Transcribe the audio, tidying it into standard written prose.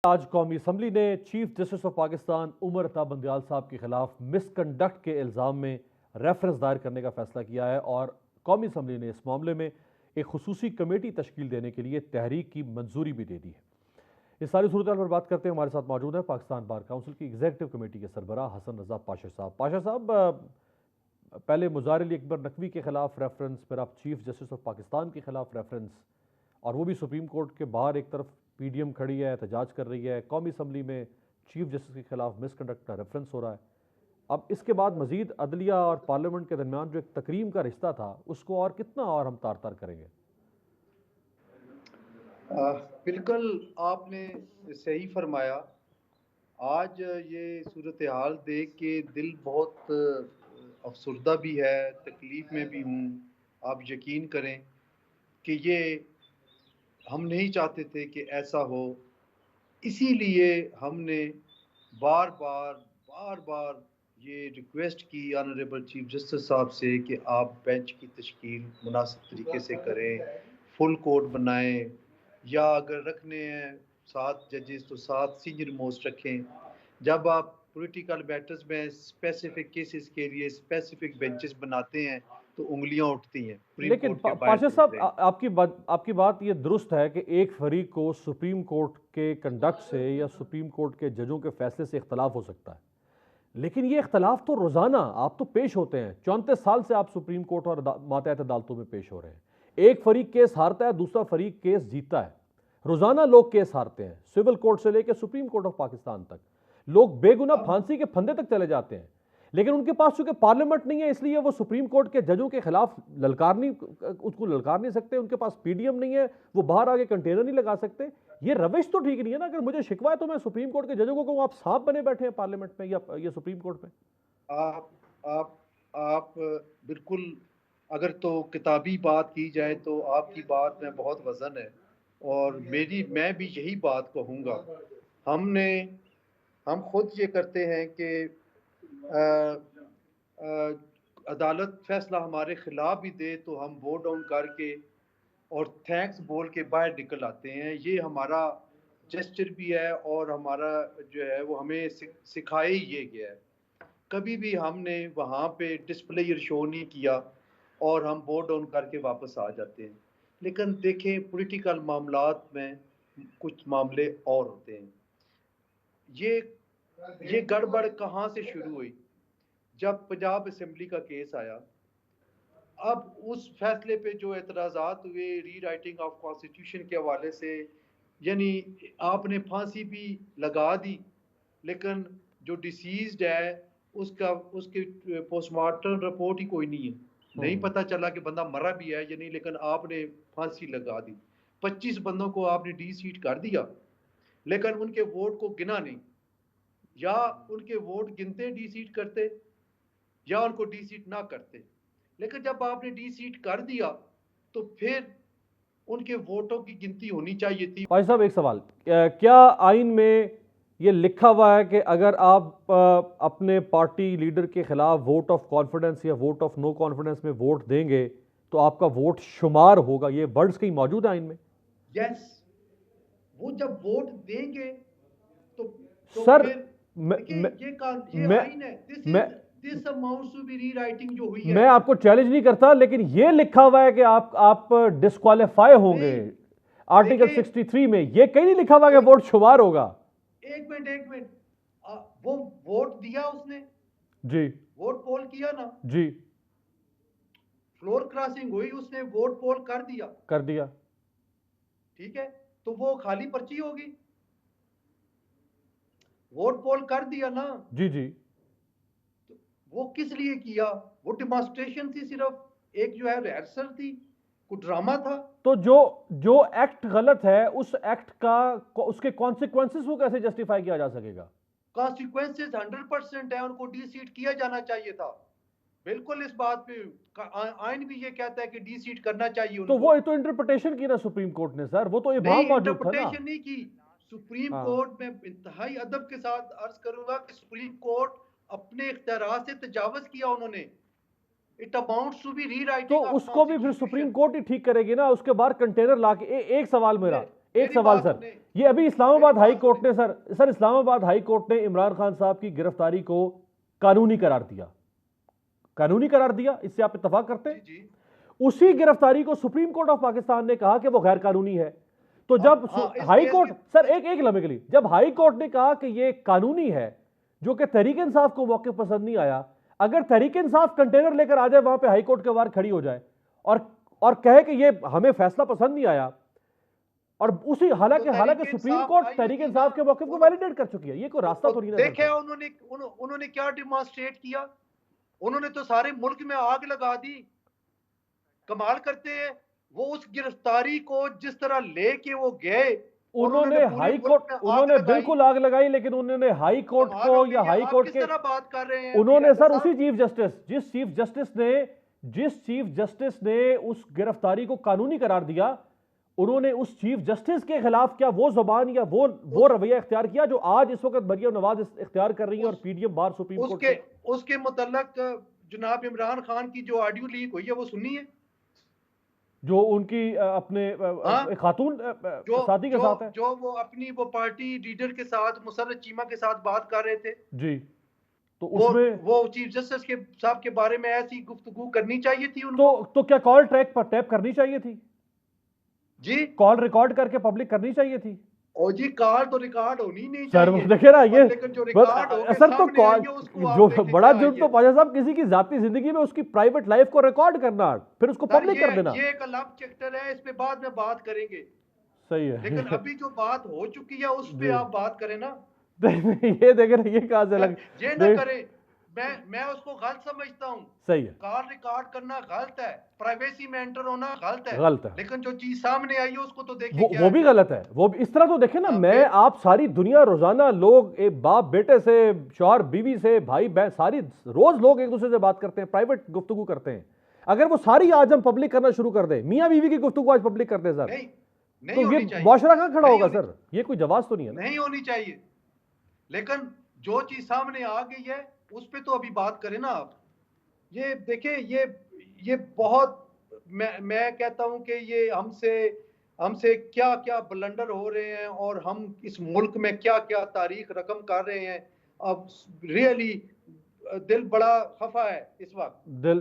आज कौमी असम्बली ने chief justice of Pakistan Umar Ata Bandial साहब के खिलाफ मिसकंडक्ट के इल्ज़ाम में रेफरेंस दायर करने का फैसला किया है और कौमी असम्बली ने इस मामले में एक खुसूसी कमेटी तश्कील देने के लिए तहरीक की मंजूरी भी दे दी है। इस सारी सूरत पर बात करते हैं, हमारे साथ मौजूद है पाकिस्तान बार काउंसिल की एग्जीक्यूटिव कमेटी के सरबराह हसन रजा पाशा साहब। पाशा साहब, पहले मुज़ाहिर अली अकबर नकवी के खिलाफ रेफरेंस, फिर आप चीफ जस्टिस ऑफ पाकिस्तान के खिलाफ रेफरेंस, और वो भी सुप्रीम कोर्ट के बाहर एक तरफ पीडीएम खड़ी है, एहतजाज कर रही है, कौमी असम्बली में चीफ जस्टिस के खिलाफ मिसकंडक्ट का रेफरेंस हो रहा है। अब इसके बाद मजीद अदलिया और पार्लियामेंट के दरमियान जो एक तकरीम का रिश्ता था उसको और कितना और हम तार तार करेंगे? बिल्कुल आपने सही फरमाया। आज ये सूरत हाल देख के दिल बहुत अफसरदा भी है, तकलीफ़ में भी हूँ। आप यकीन करें कि ये हम नहीं चाहते थे कि ऐसा हो। इसीलिए हमने बार बार ये रिक्वेस्ट की ऑनरेबल चीफ जस्टिस साहब से कि आप बेंच की तश्कील मुनासिब तरीके से करें, फुल कोर्ट बनाएं, या अगर रखने हैं 7 जजेस तो 7 सीनियर मोस्ट रखें। जब आप पॉलिटिकल मैटर्स में स्पेसिफिक केसेस के लिए स्पेसिफिक बेंचेस बनाते हैं तो उंगलियां उठती हैं सुप्रीम लेकिन कोर्ट के बाहर पाशा साहब, दूसरे। आपकी बात ये दुरुस्त है कि एक फरीक को सुप्रीम कोर्ट के कंडक्ट से या सुप्रीम कोर्ट के जजों के फैसले से इख्तलाफ हो सकता है, लेकिन ये इख्तलाफ तो रोजाना आप तो पेश होते हैं। 34 साल से आप सुप्रीम कोर्ट और मातहत अदालतों में पेश हो रहे हैं। एक फरीक केस हारता है, दूसरा फरीक केस जीतता है। रोजाना लोग केस हारते हैं, सिविल कोर्ट से लेकर सुप्रीम कोर्ट ऑफ पाकिस्तान तक। लोग बेगुनाह अब फांसी के फंदे तक चले जाते हैं, लेकिन उनके पास चूंकि पार्लियामेंट नहीं है इसलिए वो सुप्रीम कोर्ट के जजों के खिलाफ ललकार नहीं सकते। उनके पास पीडीएम नहीं है, वो बाहर आके कंटेनर नहीं लगा सकते। ये रविश तो ठीक नहीं है ना। अगर मुझे शिकवा है तो मैं सुप्रीम कोर्ट के जजों को कहूं आप सांप बने बैठे हैं पार्लियामेंट में या ये सुप्रीम कोर्ट में। आप आप आप बिल्कुल, अगर तो किताबी बात की जाए तो आपकी बात में बहुत वज़न है, और मैं भी यही बात कहूँगा। हमने हम खुद ये करते हैं कि अ, अ, अदालत फैसला हमारे खिलाफ भी दे तो हम वोट डाउन करके और थैंक्स बोल के बाहर निकल आते हैं। ये हमारा जेस्चर भी है, और हमारा जो है वो हमें सिखाया ही ये गया है। कभी भी हमने वहाँ पे डिस्प्ले शो नहीं किया, और हम वोट डाउन करके वापस आ जाते हैं। लेकिन देखें, पॉलिटिकल मामलात में कुछ मामले और होते हैं। ये ये गड़बड़ कहाँ से शुरू हुई? जब पंजाब असेंबली का केस आया, अब उस फैसले पे जो एतराज़ात हुए री राइटिंग ऑफ कॉन्स्टिट्यूशन के हवाले से, यानी आपने फांसी भी लगा दी, लेकिन जो डिसीज्ड है उसका उसकी पोस्टमार्टम रिपोर्ट ही कोई नहीं है। नहीं हम्म। पता चला कि बंदा मरा भी है या नहीं, लेकिन आपने फांसी लगा दी। 25 बंदों को आपने डी सीट कर दिया, लेकिन उनके वोट को गिना नहीं। या उनके वोट गिनते डी सीट करते, या उनको डी सीट ना करते। लेकिन जब आपने डी सीट कर दिया तो फिर उनके वोटों की गिनती होनी चाहिए थी। भाई साहब, एक सवाल, क्या आइन में ये लिखा हुआ है कि अगर आप अपने पार्टी लीडर के खिलाफ वोट ऑफ कॉन्फिडेंस या वोट ऑफ नो कॉन्फिडेंस में वोट देंगे तो आपका वोट शुमार होगा? ये वर्ड्स कहीं मौजूद है आइन में? यस, वो जब वोट देंगे तो सर, फिर मैं देखिए, मैं ये मैं आइन है। मैं this amounts to be rewriting जो हुई है। मैं आपको चैलेंज नहीं करता, लेकिन ये लिखा हुआ है कि आप डिस्क्वालीफाई होंगे। नहीं, आर्टिकल देखिए, 63 में ये कहीं नहीं लिखा हुआ कि एक वोट शुमार होगा। एक मिनट, वो वोट दिया उसने, जी। वोट पोल किया ना, जी। फ्लोर क्रॉसिंग हुई, उसने वोट पोल कर दिया, कर दिया। ठीक है, तो वो खाली पर्ची होगी। वोट पोल कर दिया ना, जी। जी। तो वो किस लिए किया? वो डिमॉन्स्ट्रेशन थी, सिर्फ एक जो है रिहर्सल थी, कुछ ड्रामा था। तो जो जो एक्ट गलत है उस एक्ट का उसके कॉन्सिक्वेंसेस को कैसे जस्टिफाई किया जा सकेगा? कॉन्सिक्वेंसेज 100% है, उनको डी सीट किया जाना चाहिए था। बिल्कुल, इस बात पे आइन भी ये कहता है कि डी सीट करना चाहिए तो उनको। वो तो इंटरप्रिटेशन की ना सुप्रीम कोर्ट ने सर, वो तो नहीं, इबाम मौजूद था ना। इंटरप्रिटेशन नहीं की। सुप्रीम हाँ। कोर्ट में इंतहाई अदब के साथ अर्ज करूंगा कि सुप्रीम कोर्ट अपने इख्तियार से तजावज किया उन्होंने। इट अमाउंट्स टू बी री तो राइटिंग ऑफ उसको भी फिर सुप्रीम कॉन्स्टिट्यूशन। कोर्ट ही ठीक करेगी ना। उसके बाद कंटेनर लाके एक सवाल मेरा, एक मेरी सवाल बात सर, सुने, ये अभी इस्लामाबाद मेरी हाई बात कोर्ट सुने। ने सर इस्लामाबाद हाई कोर्ट ने इमरान खान साहब की गिरफ्तारी को कानूनी करार दिया, कानूनी करार दिया, इससे आप इत्तेफाक करते जी हैं? जी। उसी गिरफ्तारी को सुप्रीम कोर्ट ऑफ पाकिस्तान ने कहा कि वो गैर कानूनी है। तो जब हाँ, इस हाई केस कोर्ट, के सर एक लम्हे के लिए, जब हाई कोर्ट ने कहा कि ये कानूनी है, जो कि तहरीक इंसाफ को मौके पसंद नहीं आया, अगर तहरीक इंसाफ कंटेनर लेकर आ जाए वहां पे हाई कोर्ट के बाहर खड़ी हो जाए और कहे कि ये हमें फैसला पसंद नहीं आया, और उसी तो हालांकि हालांकि तहरीक सुप्रीम इंसाफ कोर्ट आई तहरीक थी ना, इंसाफ के मौके को उन, वैलिडेट कर चुकी है, ये कोई रास्ता थोड़ी ना सर देखे फिर। उन्होंने क्या डिमॉन्स्ट्रेट किया। उन्होंने तो सारे मुल्क में आग लगा दी। कमाल करते हैं। वो उस गिरफ्तारी को जिस तरह लेके वो गए और उन्होंने उन्होंने पूरे हाई मुल्क कोर्ट, में आग उन्होंने लगाई। बिल्कुल आग लगाई, लेकिन उन्होंने हाई कोर्ट कमाल को हो या गई है। हाई आप कोर्ट किस के, तरह बात कर रहे हैं अभी उन्होंने हैदर सर साहब? जिस चीफ जस्टिस ने उस गिरफ्तारी को कानूनी करार दिया, उन्होंने उस चीफ जस्टिस के खिलाफ क्या वो जुबान या वो उस रवैया इख्तियार किया जो आज इस वक्त मरियम नवाज इख्तियार कर रही है और उस पीडीएम बार सुप्रीम कोर्ट उसके के? उसके मुतल्लक जनाब इमरान खान की जो ऑडियो लीक हुई है वो सुनी है? जो उनकी अपने हाँ, एक खातून जो साथी के जो साथ है। जो वो अपनी वो पार्टी लीडर के साथ मुसर्रत चीमा के साथ बात कर रहे थे। जी, तो वो उसमें वो चीफ जस्टिस के साहब के बारे में ऐसी गुफ्तगू करनी चाहिए थी तो उनको। तो क्या कॉल ट्रैक पर टैप करनी चाहिए थी? जी। कॉल रिकॉर्ड करके पब्लिक करनी चाहिए थी? और जी कॉल तो रिकॉर्ड होनी नहीं सर चाहिए। देखिए ना ये, और लेकिन जो रिकॉर्ड होके सर तो सामने आई है उसको आप जो देखें बड़ा क्या है जुर्म तो ये। पाशा साहब किसी की जाती जिंदगी में उसकी प्राइवेट लाइफ को रिकॉर्ड करना, फिर उसको सर पब्लिक कर देना। ये एक अलग चैप्टर है, इस पे बाद में बात करेंगे। सही है। लेकिन अभी जो बात हो चुकी है उस पे जी। आप बात करें ना। ये देखे ना, ये कहां से लग, ये ना देख, करें। मैं उसको गलत समझता हूँ। सही है, कॉल रिकॉर्ड करना गलत है, प्राइवेसी में एंटर होना गलत है। गलत है, लेकिन जो चीज सामने आई है उसको तो देखें वो क्या वो है। भी गलत है। वो इस तरह तो देखे ना, मैं फिर आप सारी दुनिया रोजाना लोग, एक बाप बेटे से, शौहर बीवी से, भाई बहन, सारी रोज लोग एक दूसरे से बात करते हैं, प्राइवेट गुफ्तगू करते हैं। अगर वो सारी आज हम पब्लिक करना शुरू कर दें, मियां बीवी की गुफ्तगू आज पब्लिक कर दें सर, नहीं नहीं तो ये होनी चाहिए। मुआशरा कहां खड़ा नहीं होगा होनी सर? ये कोई जवाब तो नहीं है ना। नहीं होनी चाहिए। लेकिन जो चीज सामने आ गई है उस पे तो अभी बात करें ना आप। ये देखें, ये बहुत, मैं कहता हूं कि ये हमसे हमसे क्या क्या ब्लंडर हो रहे हैं और हम इस मुल्क में क्या क्या तारीख रकम कर रहे हैं। अब रियली दिल बड़ा खफा है इस वक्त। दिल